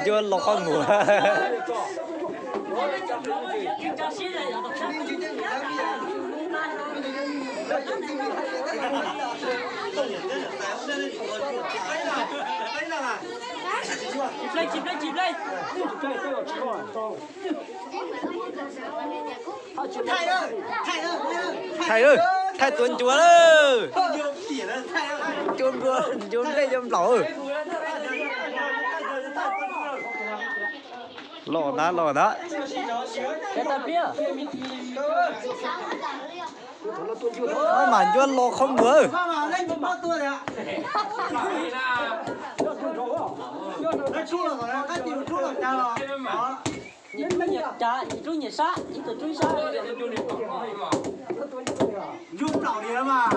chưa lọc con ngủ chụp lên thầy ơi thầy tuấn chúa ơi chôn đây chôn lẩu lò đó cái ta bia mà chôn lò không vừa nhiệt trà nhiệt nhiệt sát nhiệt từ truy sát dùng đảo đi mà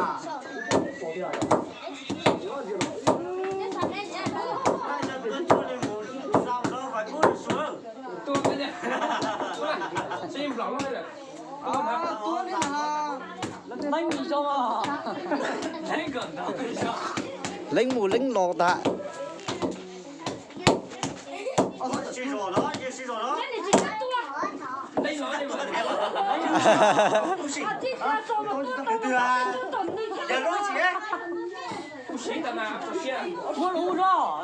lấy mì cho lính mù lính lò tạ mua lú đó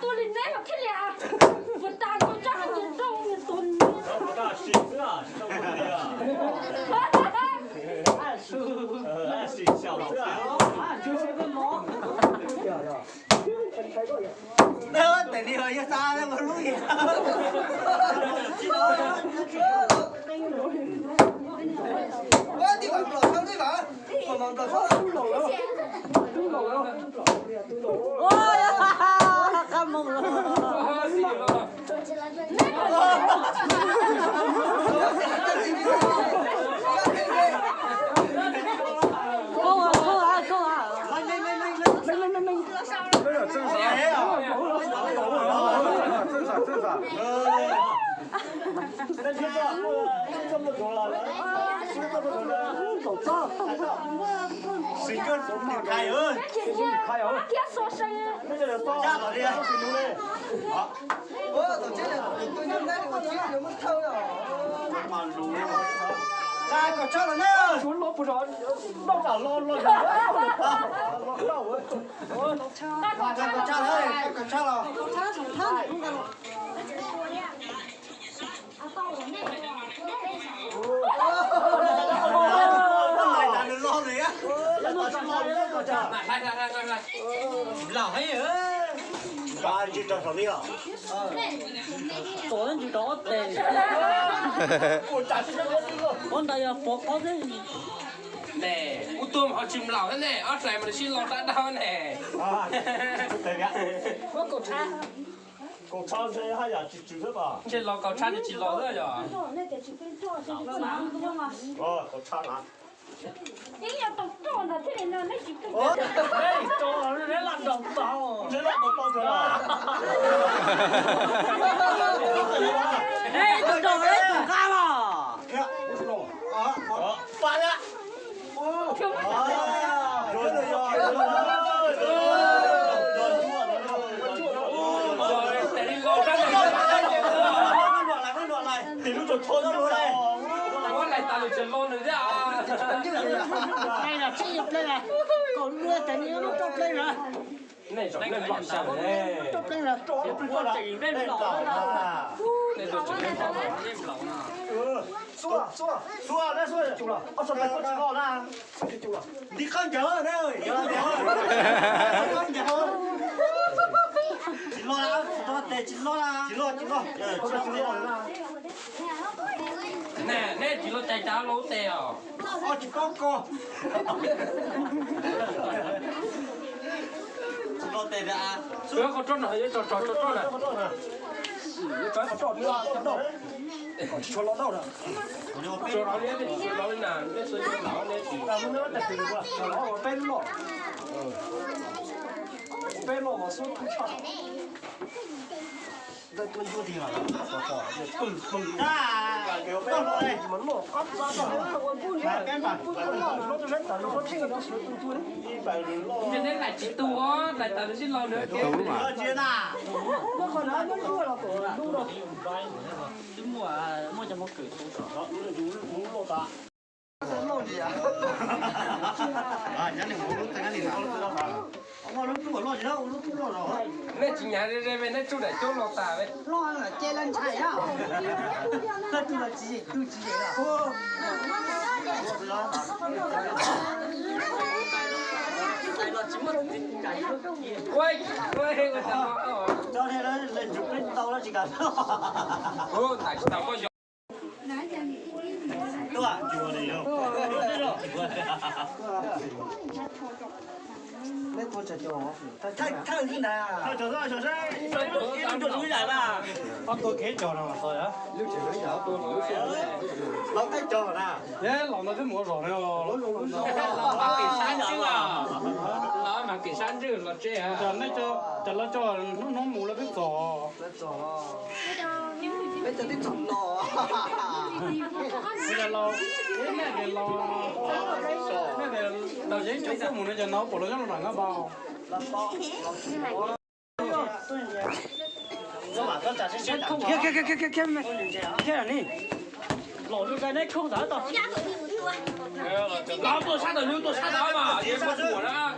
tôi lên đấy là cái gì vừa ta có chắc là nhiệt độ nhiệt tuần đó để đi hơi xa ra mà lui quá đi vào lò xong đi vào mà lò xong ôi cảm ơn sinh cơn khai ơi kia số sinh cha vào đi cha còn cho là nữa xuống lốp rồi đâu cả lo cha còn cha đấy còn cha là lo gì á lão hay ơi ba chỉ cho sao đi à tối chỉ đó tiền con đây là phố có cái nè u tôm họ chìm lẩu thế nè ớt này mà xin lọt đã đau nè có cột tha cậu trang thế hay là chỉ thế bà trên lò cầu chăn thì chỉ lọt thôi rồi cậu trang à cái nhà tổng trò là thế này nó chỉ cần đây cho nó làm đồng tàu thế là một bao rồi à đây tôi đồ đấy của ca mà ba nhá thì lúc rồi thôi nó đây con này ta được chân lon rồi đấy à đây là chi nhập đây này còn mưa tại vì nó trộn lên rồi này chọn lên lọt sao đấy trộn lên rồi trộn lên lọt này được chân lên lọt lên lọt xua đây xua chung là ở trong này có chỉ lo ra chung là đi con chở đấy ơi con chở chỉ lo là cho tệ chỉ lo là có cái chỉ lo ra nè nè chỉ lo chạy cháo lố tèo chỉ có cô chỉ lo tệ đã xuống con trốn này trốn này có tròn à cho lọ đâu rồi cho nó lên cho nó lên nào cái số nó lên thì là nó đặt tiền qua cho nó bên lọ bên lọ mà số không chọn đây tôi vô thì là ra kiểu bên lọ này mà lọ cắt ra rồi cái mặt nó rất là nó thích nó sửa tôi đi bài lọ cho nên là chỉ tua lại tao xin lo nữa Tú mà. chưa à nó còn nó đua là cổ là đua rồi mua cho một cử đó đúng lọ ta à nhá này muốn cái này nào ông lúc tuổi lo gì đâu lúc tuổi rồi nên chỉ nhà đây bên đây chú để chú lọt tà vậy lo là chơi lên chạy á那就了几都几了。quay quay của tao cho nên nó lên chụp lên tàu nó chỉ cần ô tại tao có gió đúng à chùa này không那多少酒？他有进来啊他走上走上一路就出来了我给酒了嘛，所以啊。老太走了哎，老那这么少呢？老用了。 mà kỳ sáng chứ à nó mà kỳ sáng chứ là chơi à giờ nó cho nó mù là biết giò. bây giờ đi trồng lò Bây giờ lo cái này thì lo cái này đầu giấy chỗ phụ mù nó giờ nó bỏ nó làm cái bao. Kia là đi. Lò như cái này không giá đâu. lão tôi sát đầu tôi sát đó mà vậy có của đó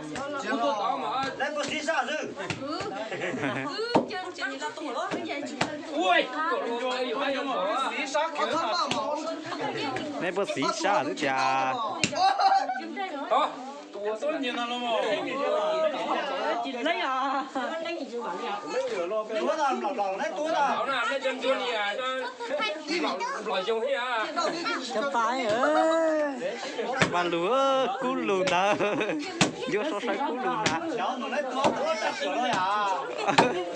tôi đó mà lấy một xí sao chứ ui tôi hay dùng đó xí sát kiểu Nè bớt xí xa nữa chà. đó tôi nhìn nó mà. chỉ lấy à lấy gì chứ bạn à túa làm lẩu đấy túa làm lão nào lên chân tôi đi à lò dùng thế à chấm phải ơi Mà lúa cú lùn nè. Vô so sánh cú lùn nè. cháu nó lấy túa chặt cửa thôi à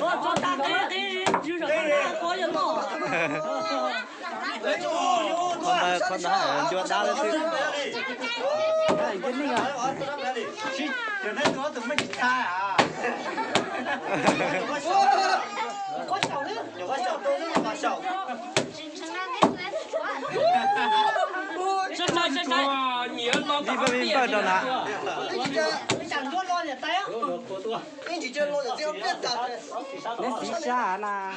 có ta cái chứ rồi có gì đâu lấy chú Con đã vô đá lên thứ. cái này à cho nên túa tụi mình khai à có chậu đấy nhiều cái chậu tôi rất là chậu wow nhiều lo Đi vào bên bờ đâu nè. chẳng có lo gì tay á Anh chỉ chơi lô để tiêu biết cả. lấy xí xa nè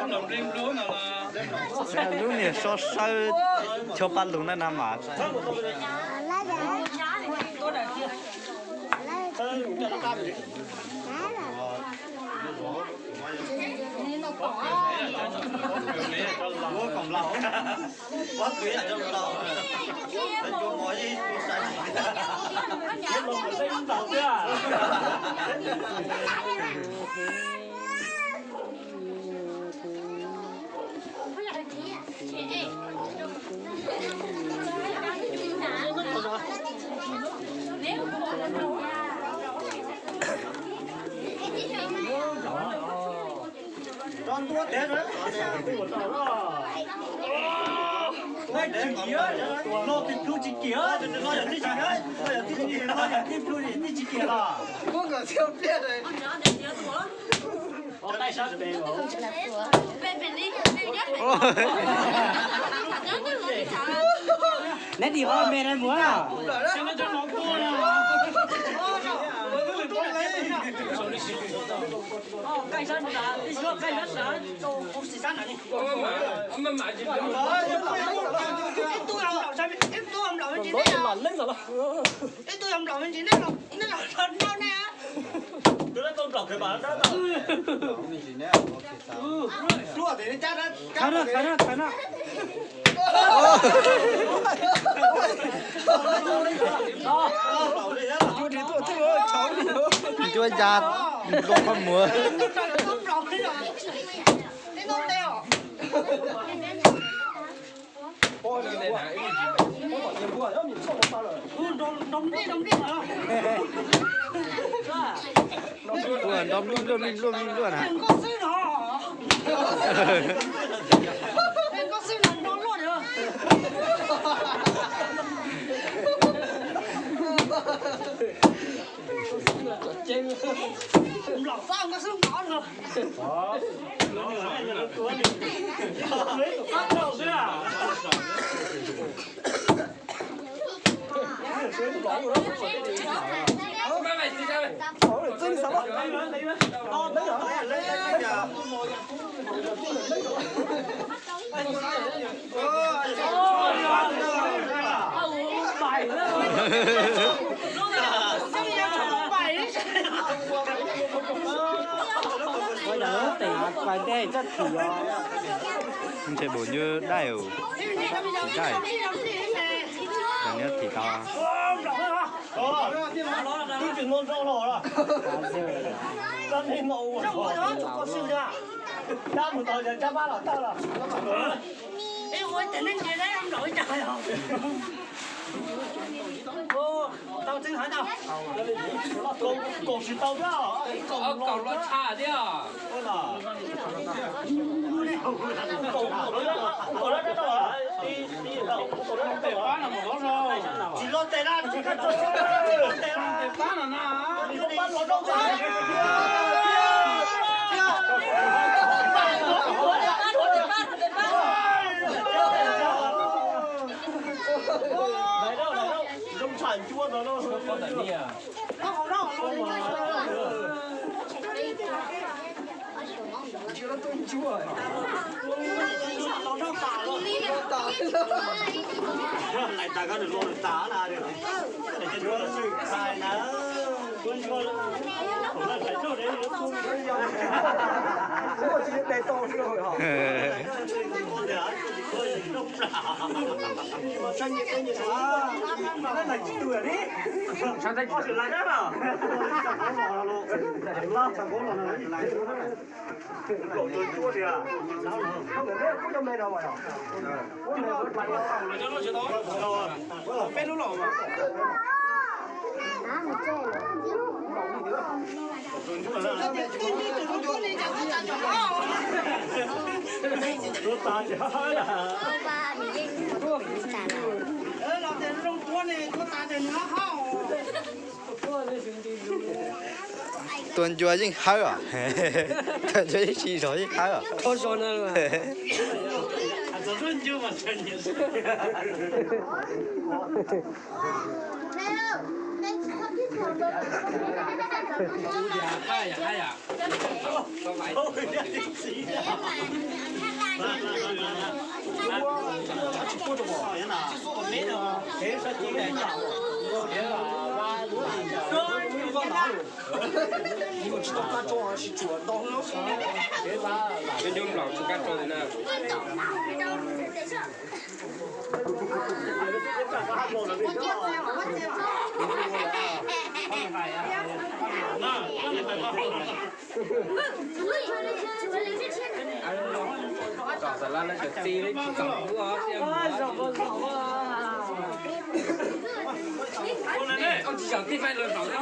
Làm riêng lúa nào là. Lúa này so sánh cho ba lùn nó nằm mà. lúa cổng lẩu quá quý ở trong lẩu lấy chú mỗi đi chú sai Lô để lên đầu kia. con túa thế rồi ngay để kia lô thì chú chỉ kia lo giờ tí chỉ đấy lo giờ tí chỉ lo giờ tí chú thì tí chỉ kia là Có cả tiêu biết rồi. Có tay sao để rồi. lấy đi hoa mẹ này muốn à Cho nó cho nó cua nè. cái sân là đi xuống cái đất là đâu không xí sát này mà mà chỉ tôi làm sao tôi làm làm gì đấy à Lên rồi. tôi làm làm gì đấy nó là thật đâu nè tôi đã tôn trọng cái bản đó lúa thì chắc đó cái nó chú thì tôi cháu Chúa già lô con mùa. không rồi cái nó đeo Có Đom đi hả? Luôn đom luôn hả? Đừng có xin họ. Đừng có xin họ đón luôn được. Lọc sao không có xin có được. Đó. Nó là nó cuốn đi. Lấy của phát đầu thế à? Không thể bổ như đai ở đai chẳng nhất thì to Đi chừng ngôn rau lò rồi. Con đi ngộ. Trong buổi đó chúng có siêu ra. Cha một tờ cha ba là tao là. Ê ôi tỉnh anh gì đấy ông đổi trời không? Ô, tao xin hỏi tao. Cổ xịt tao đó. Cậu lo cha đi à? Ôi là. Cổ đó đâu à? Đi đâu? Cổ đó tệ quá là một đó rồi. Chỉ lo tệ ra chỉ có chơi. Tệ quá là na. Đi không bắt nó đâu ra. Đấy đâu, trong sản chua nó đâu. Con tận đi à? Nó không đâu. Lại ta có được luôn được tá là được. Để cho nó sự sai nó. Quân quân. Cũng là phải cho đấy nó chung với nhau. Có chỉ để to chứ rồi hả? Con đấy á, ơi nó giả. Mà xanh như thế quá. Nó là chỉ tuổi đi. Sao đây có sự lại đấy mà. Chẳng có lò luôn. Chẳng có lò nào lại luôn đó này. Lộ tôi chua đi à. Sao nó? Không được đấy, có trong đây đâu rồi. Bên nó lò mà. Nó ta chả là. Làm tiền trong cuốn này có ta tiền nó hao. tuần chùa chứ hơi à tuần chùa chứ chỉ rồi chứ hơi à Thôi rồi nè. Tôi luôn chưa mà chân như thế. Hai à? Có phải. Cái nhung lỏng chúng ta cho thế nào? Chọn sản lan là chọn ti đấy, chọn bữa xem. Ông chỉ chọn ti phải lần đầu đấy.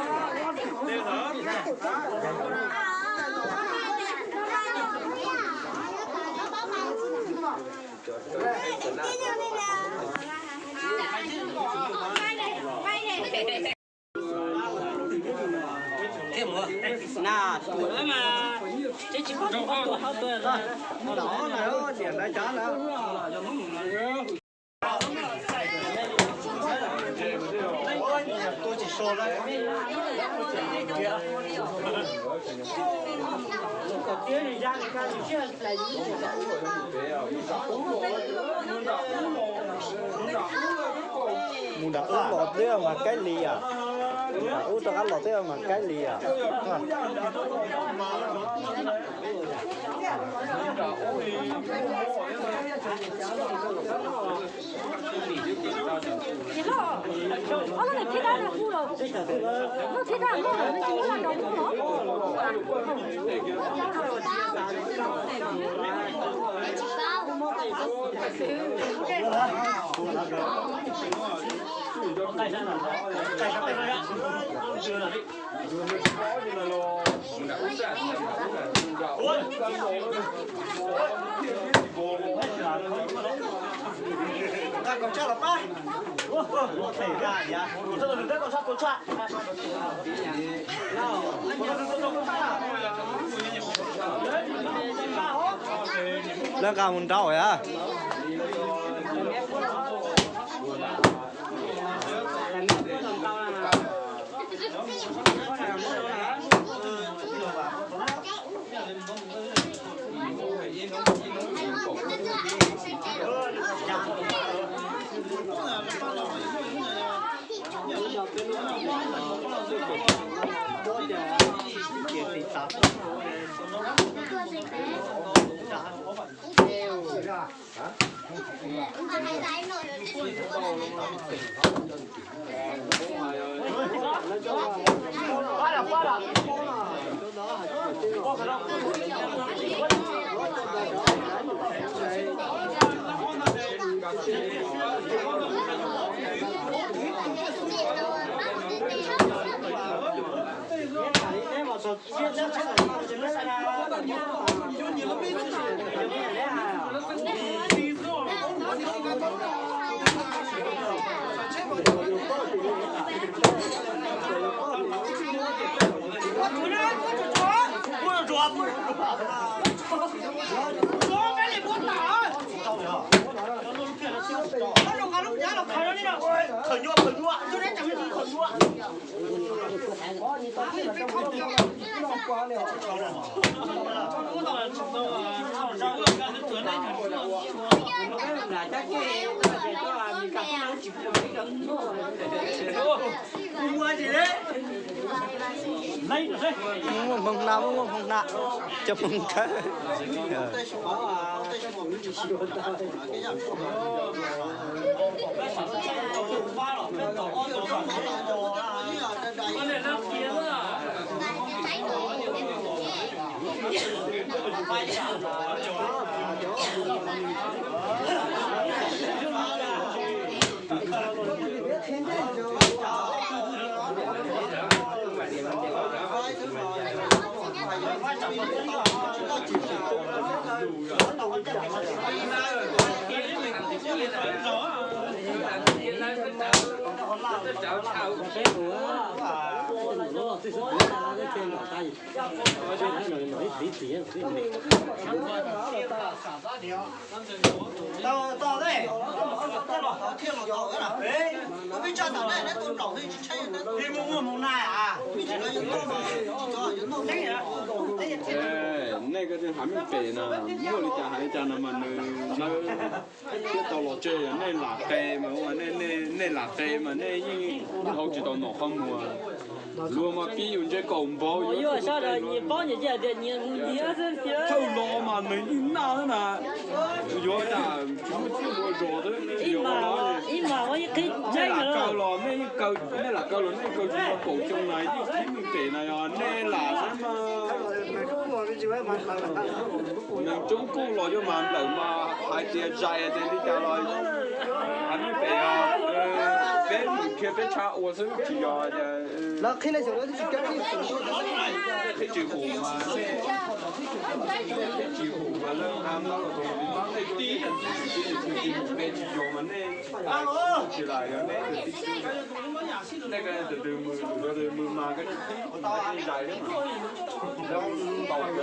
Nà, tuổi mà chứ chỉ có trong tuổi hơn tuổi rồi. Đó này đó, tiền đấy chán đó. Tôi chỉ số đấy. Còn tiếng thì ra thì chưa là gì. Muốn đã uống lọt thế mà cái ly à? Uống tao ăn lọt thế mà cái ly à? Chị lo, nó là cái đó là khu rồi. nó thế nào nó chỉ là đóng còn chắc là mai xảy ra nhá tôi đừng biết còn sao còn chắc lên cao một trâu à mừng nào chụp mừng cái tao đây thiên lò tao cái nào đấy nó biết cho tao đây nó tôn trọng thì chơi thì mua mua này à那个还没白呢，我哩讲还讲那么那到了这样，那辣盖嘛，我那辣盖嘛，那因好知道哪方么啊？如果嘛比用这公包，因为啥的，你帮你这的，你是臭老嘛，你哪呢？有的，我做的有啦。一码我也可以那辣椒咯，那辣椒咯，那个什么保证来，你听明白了呀？那辣什么？能中国落咗萬流嘛，係啲債啊，啲啲價來，係咪俾啊？俾唔缺俾差，我想住啊，那看那时候就是跟你俾住戶嘛，俾住戶嘛，咧啱啱同你講你啲人俾住用嘛咧，住嚟嘅咧，那個就嘛嘅，啲債咧嘛，然後到嘅。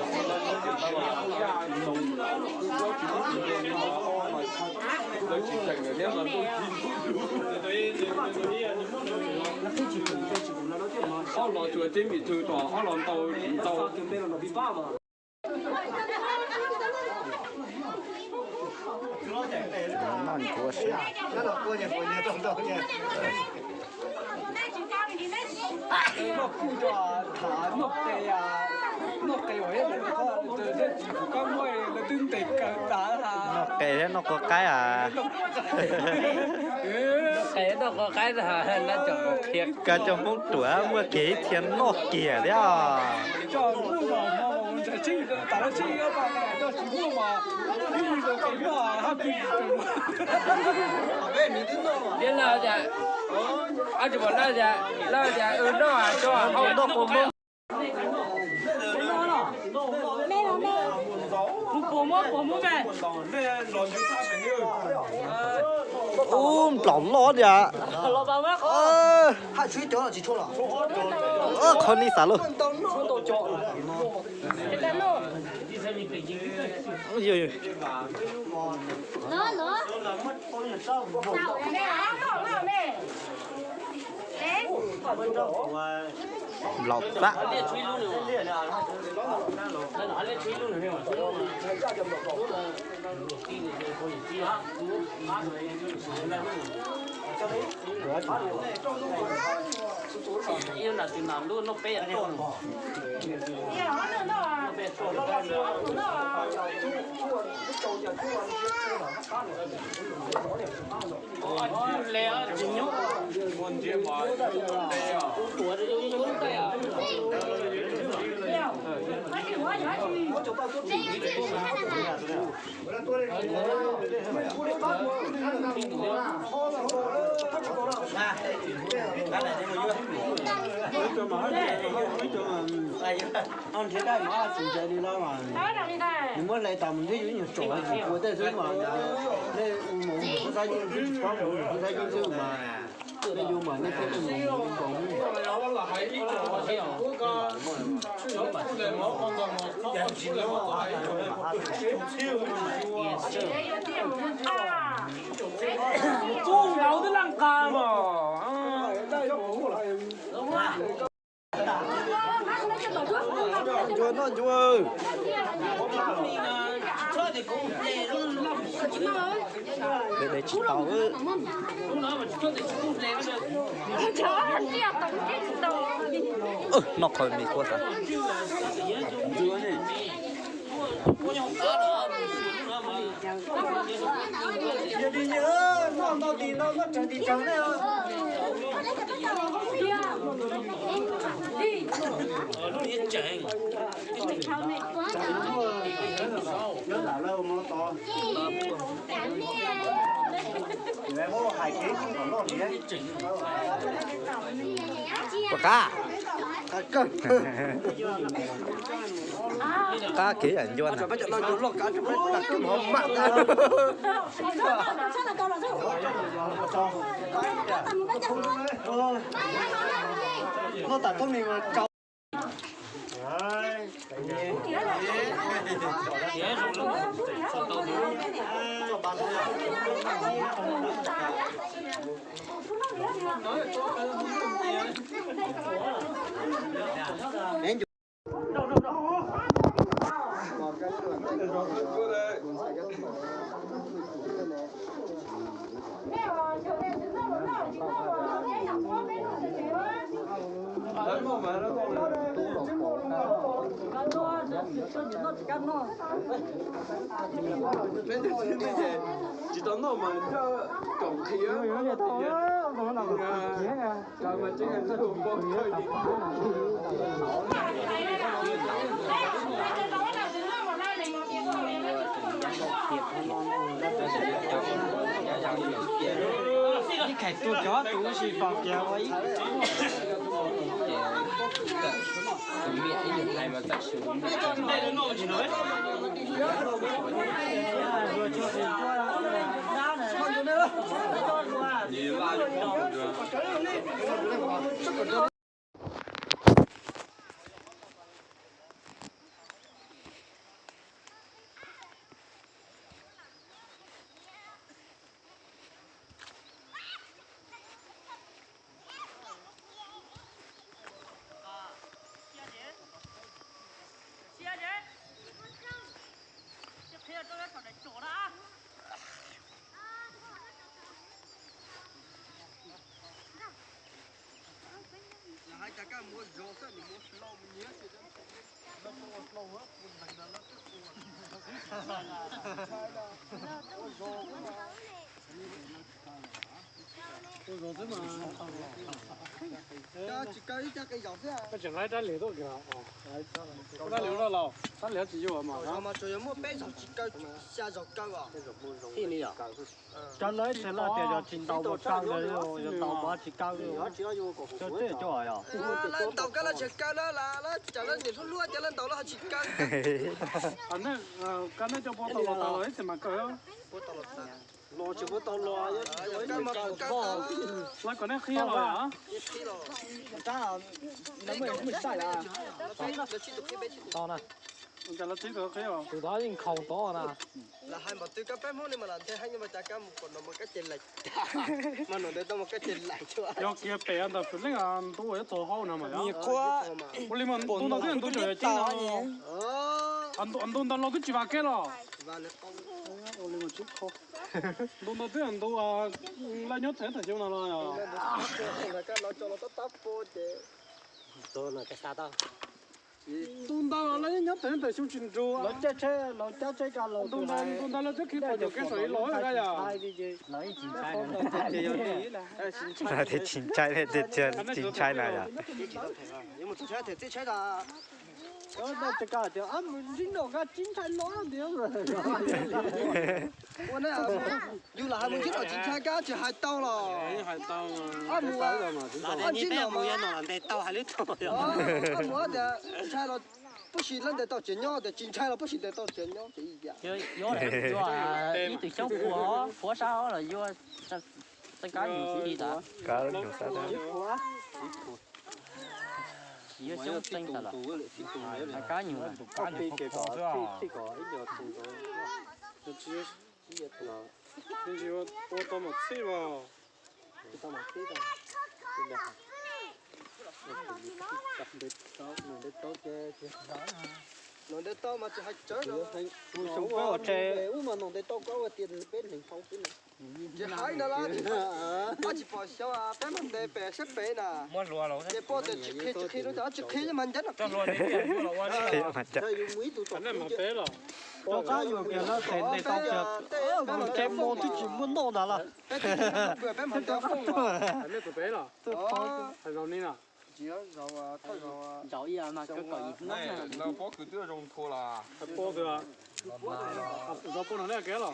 我攞住啲面最大，我攞到叫咩攞啲包嘛。慢过时。那老过年中到年。nó khu cho thả một cái vậy là có mỗi là tương tự cả thả cái nó có cái à cái nó có cái là nó chẳng có thiệt cả trong phong tuổi mua kế thiên nọ kìa đấy à cho lúc mà mình chạy chơi打到chơi các bạn này cho chỉ mua mà đi rồi cái mà happy đến nào dạ anh chỉ bảo là dạ nó à cho không nó cũng không lỏng lót dạ hai chuối chó là chỉ chó là con đi xả luôn ôi Nữa nữa. lọc dạ yêu là từ nào luôn nó bé to lẹ chính nhóc con chia mà đây à tuổi nó giống tay à ông thế đây mà chỉ chơi đi đó mà nhưng mà lại tầm thế những chỗ gì của thế giới mà đây một cái sai những có một cái sai những thứ mà đây dùng mà nó cái gì cũng cô nào cứ lăng cà mà chúa nó chúa ơi để chị tao ơi nó khỏi mì quá sao đi nhớ nó thì nó trở đi trắng đấy nhớ là lâu nó to mẹ bố hải kế không còn lo gì hết cá cá kế ảnh cho anh bây giờ nó lo cá cho nó đặt cái mỏ mạng nó đặt thông mình mà cháu chỉ tao nó mà cho tổng khí á là mà chỉ là dùng con thôi cái khải tôi chó tôi chỉ phòng kéo ấy miệng những này mà thật sự nhìn lại được hai cái mua gió sẽ mua lâu nhé thì nó mua lâu hết mình là nó cứ chỉ cây chắc cây dọc thế à. cái chẳng ai đã liều đâu kìa, đã liều đâu lâu, đã liều chỉ vô mà. Mà trời mua bé dọc chỉ cây xa dọc cây à. Thì này à. Cho lấy sẽ là tiền cho chín tàu một căng rồi, rồi tàu ba chỉ căng rồi. Cho thế cho à. Lên tàu cái là chỉ căng đó là trả lên tiền luôn, trả lên tàu là chỉ căng. Anh ấy cái này cho bố tàu ấy thì mà cỡ. Lo chỉ bố tàu lo chứ. Cái mà căng. Lại còn này khi rồi hả? Ta nó mới sai à. Tao này. Cái là chỉ có khi rồi. từ đó nhìn khẩu to nè Là hai một từ cái bé món này mà làm thế hay nhưng mà ta cái một còn một cái trên lệch. Mà nó để tao một cái trên lệch chứ. Yo kia bé anh ta phải lấy anh tôi ở tổ hậu nào mà. Nhiều quá. Ôi mà tôi nói cái tôi chơi chính nào. Anh tôi đang lo cái gì vậy cái lo. Và nó không. Ôi mà chút khó. Tôi nói cái anh tôi lấy nhớ thế thật chứ nào rồi. Là cái nó cho nó tấp vô chứ. tôi là cái sao tao Tôi đang lấy nhớ thế thật chứ chuyện rồi. Nó chơi cả lo. Tôi đang lấy cái bao nhiêu cái sợi lối cái à. lấy chim trai là thì chín trái này thì chín trái này à. Nhưng mà tôi thấy thì chơi là nó chỉ cả thì ăn dính đồ cái chín trái ló tiếng rồi. Ủa này dù là hai mươi chín là chín trái cá chỉ hai tao là. Hai tao. Ăn mua ăn chín đồ mà. tao hai lít thôi Ăn mua thì trái là不是咱得到真鸟的，真菜了不是得到真鸟这一样。chứ vô là vô à ý từ châu của sao là vô tất cả nhiều gì đó Cá nhiều sao đó. vô châu tinh thật là tất cả nhiều là cá nhiều khó đó. Nên chỉ có tao một xí vào. Nó để tao mà chỉ hai chơi rồi. Sống có trẻ. Mà nó để tao có tiền bên mình không tin. Chỉ hai nữa là chỉ chỉ bỏ xíu à, bé mình để bé xếp bé nè. mua lúa rồi Để bỏ để chỉ khi nó chỉ khi mình chết cho lúa đến tiền lúa là Thì mà chắc. Anh em mà bé rồi. Có cái dùng kia nó để tao chưa. Mà cái mua thì chỉ muốn nổ đó là. Bé mình đeo không à. Anh em bé rồi. Hay rồi nè. giỏi à mà có gì nó là bó cứ đưa rồng thua là Bố được à? Rồi bố nó này cái rồi.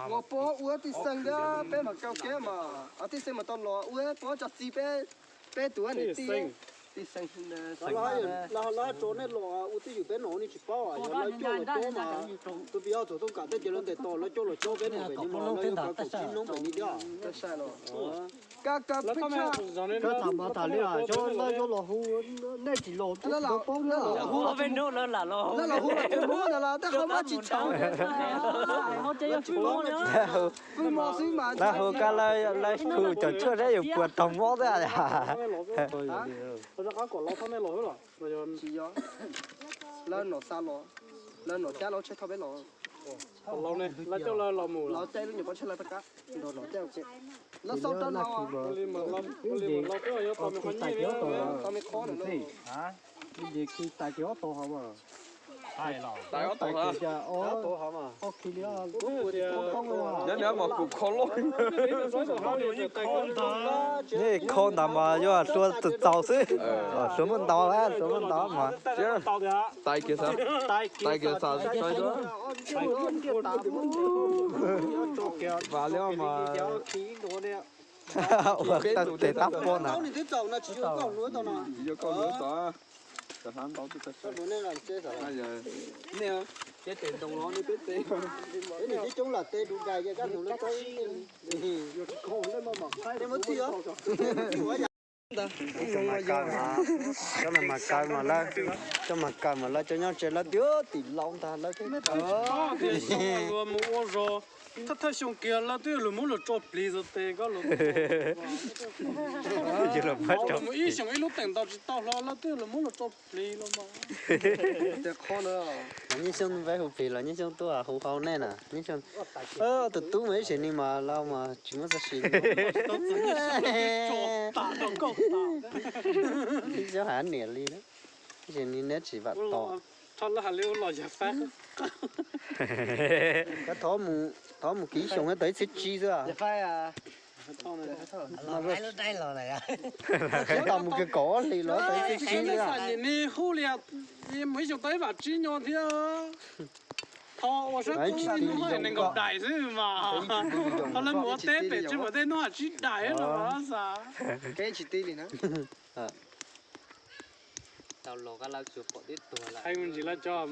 我包我的生的，别嘛搞嘅嘛，啊啲生嘛當攞，我包就自別多你啲，啲生呢。那做呢攞啊，我都要別攞你去包啊，要來做來做嘛，都不要做都搞得就能得到，來做來做別呢，別你嘛，來要搞搞金融別你啲啊，得晒咯。cái thằng mà thằng này à cho nó cho lò hú nó chỉ lò nó là bao nó là hú bên đó là lò nó là hú là ta không có chỉ cháu nó chơi chú nữa với mò xí mà Là hồ cá lại hù cho chưa đấyอยู่ปวดท้องมอได้อ่ะ Nó có quả lò thằng này lò rồi. chỉ do lên nó xa lò lên nó cha nó chơi thao bé lò Lò này, là cho là lò mù lò là. chơi nó nhiều bao nhiêu là tất cả đồ lò chơi ok nó sâu chân nó Lên mà lò cái này tao mới khoan nhỉ. tao mới khó nữa gì khi tại chỗ tổ hả mà Hay lò. tại có tổ hả tổ hả mà có khi đó nhớ mà cục khó lắmนี่คนทำมาอยู่อ่ะส่วนตึกเตาซิส่วนมันเตาแล้วส่วนมันเตามา Tao kìa. tay kia sao tay kia sao xoay đó và nếu mà để tóc con à thì thích trồng là chỉ có con nữa thôi nè chỉ có con nữa đó cả tháng đó tôi sẽ bữa nay là chơi rồi bây giờ nè cái tiền đồng nó đi biết tiền cái này chúng là tê đủ gài cho các thằng nó tới không lên mà mặc hai đấy mất gì á cho mà cài mà la cho mà cài mà la cho nhau chơi la đứa thì lòng ta la cái Đó thì xong rồi mua rồi. Thật xong kia là tôi là muốn là chốt lý rồi tê có lúc. chỉ là mất Mà ý xong ý lúc tỉnh tao chỉ tao là tôi là muốn là chốt lý rồi mà. để khó nữa như xong về hụt phì là như xong tôi à hụt hậu nè nè như xong từ tú mấy chuyện đi mà lao mà chỉ mất ra xí Tao tự nhiên chốt tạ đâu cậu tạ. cho hắn nè đi đó chuyện đi nét chỉ vặt to Thật là liệu là giả phát. cái thó một ký xong nó tới xích chi rồi à phải à cái tao một cái cổ thì nó tới cái gì à你后来你没想到把鸡鸟的，我说公你弄还能够带是嘛？后来我带白只我带弄还鸡带了嘛啥？ cái chỉ tí này nữa tao lò cái lá chuột bỏ đít tua lại 还有你来叫我，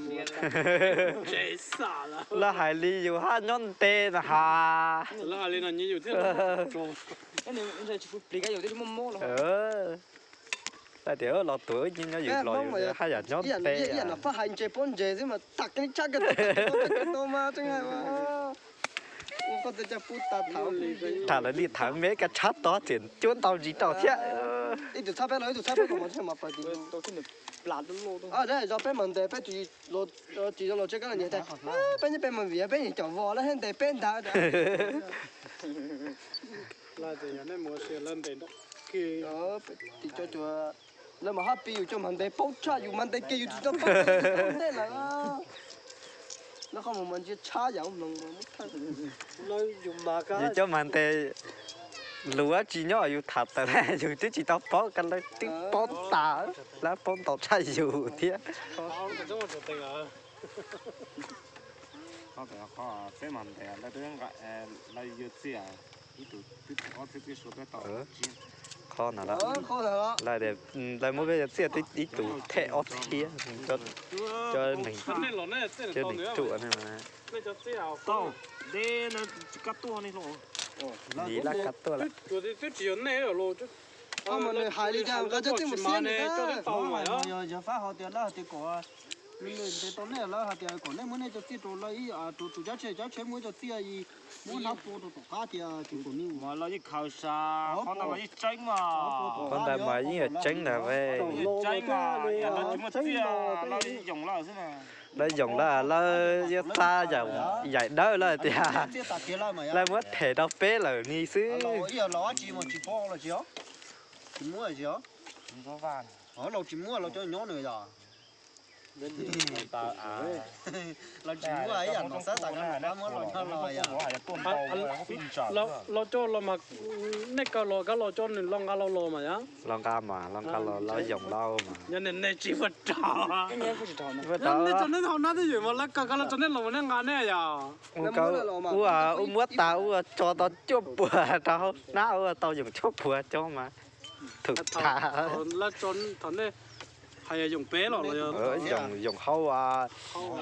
真傻了。 là hải ly dù ha nhon tê là ha 那还里呢？你有这种？ là điều lọ tuổi nhưng nó dừng lọ hai giờ nhon tê yên là phát hành chơi bốn giờ chứ mà tắc cái chắc cái tô mà chẳng hay mà có thể cho phút ta thảo thả là đi thả mấy cái chát đó tiền chuyến tàu gì tàu thế ít được sắp tới của mình xem mà phải đi đây do bên mình để bên chỉ lo chơi cái này thế bên mình vì bên chọn vò là hiện tại bên ta là thì này mua xe lên đến đó kia đó thì cho chùa nếu mà happy cho mình để bốc cha dù mình để kia cho bốc thế là nó không mà mình chỉ cha dạo mình nó dùng mà cái vì cho mình thì lúa chỉ nhỏ dù thật là dù chứ chỉ tao bó cái là tí bó tả là bó tàu cha dù thế tao cái chỗ mà tình à có thể có cái màn thì là đứa gọi là yêu chia ít tụ có cái số cái tàu khó nào đó khó rồi là để là mỗi bây giờ sẽ tí tí tụ thẻ ót kia cho mình cho mình trụ này mà bây giờ tiêu tàu đây nó cắt tua này luôn đi là cắt tua là tôi chỉ này rồi luôn chứ mà này hai đi ra cái chỗ một xíu này cho đến tàu mà giờ phá họ tiền là tiền của mình để tao này là hạt tiền của này muốn này cho tiền đồ là ý tụ giá chế muốn cho tiền ý muốn nạp đồ đồ cá tiền tiền của mình mà là cái khảo sát con nào cái tránh mà con đại mà những cái tránh là về tránh mà là chúng mà tiền nó dùng là thế nào đây dùng là ta giải đỡ là thì là mất thể đau phế là ni xứ lo chỉ mà chỉ bỏ là chỉ ó chỉ mua là chỉ ó có vàng lo chỉ mua lo cho nhỏ nữa rồi lo chỉ mua ấy nó sẽ tặng nó mua lo cho lo mà nãy cái lo cho nên long cái lo mà nhá long ca lo dùng lâu mà cho nên này chỉ vật trò vật nên cho nên họ nói cái gì mà là cái cho nên lo nên ngàn này à câu mua tao cho tao chốt bùa tao nào tao dùng chốt bùa cho mà thực thà là cho thằng này hay dùng bé rồi dùng hâu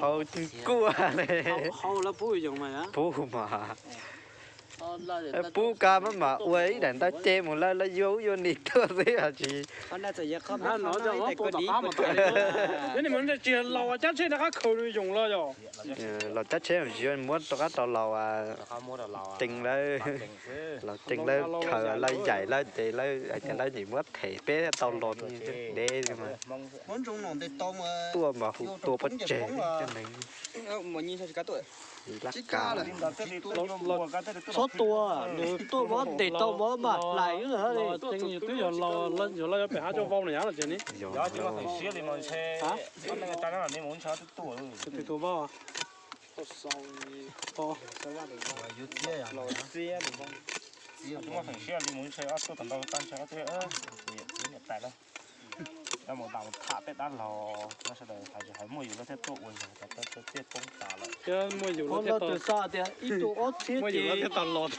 hâu cua này hâu là bùi dùng mà bù mà bù ca mà uế đàn ta chê một lần là vô nịt thôi thế à chị nó cho nó bùa tao mà tại cái này mình chỉ lâu chắc chế đã khâu dùng lo rồi là chắc chế mà chỉ muốn tao cái tao lầu chừng lấy là chừng lấy thờ lấy dạy lấy để lấy gì mất thể bé tao lột để mà muốn trong lòng để tao mà tua bắt trẻ cho nên mà nhìn sao cá tuổi là cá là số tua tua bó để tao bó mà lại nữa đi chừng như tôi giờ lo phải cho vong này nhá là chuyện này đó chứ mà phải xía thì mình xe con này ta nó nên muốn cho cái tuổi thì tôi bao chúng ta phải xía thì muốn xe tôi tận đâu tan xe thế nhiệt tại đâu ra một đào thả tết đã lò nó sẽ phải mua nhiều nó thế tuổi rồi cái tết công trả lại cái mua nhiều nó từ xa thì ít tụ ớt thế mua nhiều nó thế tận lọt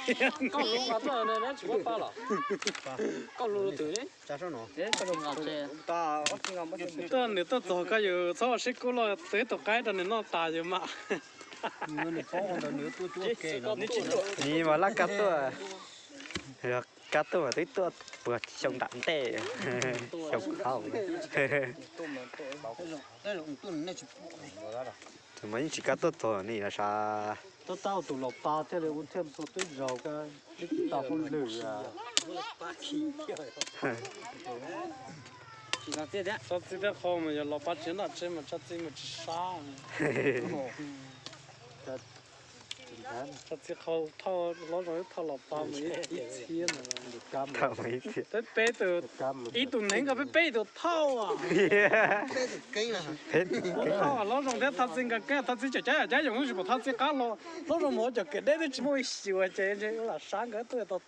con lúa ngắt rồi này nó chỉ có ba lọ con lúa từ đấy chả sao nó đấy con lúa ngắt thế ta ớt ngâm bắt tôi nếu tôi做cái gì sao sẽ có lo tới tổ cái đó nên nó tài gì mà người này có còn nếu tôi kể nó nhìn mà lá cá tua được cá tua tới tua vừa trồng đạn tê trồng không đây là một tuần này thì mấy chỉ cá tua thôi này là sao tôi tao tụ lộc ba thế là uống thêm số tuyết rau cái tao không lừa sao thế đấy không mà giờ lộc ba chuyện là chuyện mà chắc gì mà chỉ sao thật sự không thao nó nói thao lộc ba mấy ít tiền rồi thao mấy tiền tới bé từ ít tuần này cái bé từ thao à cây là thao à nó dùng thế thật sự cái thật sự chạy dùng cái gì mà thật sự cá lo nó dùng mỗi chỗ cái đấy chỉ mỗi xíu chơi là sáng cái tôi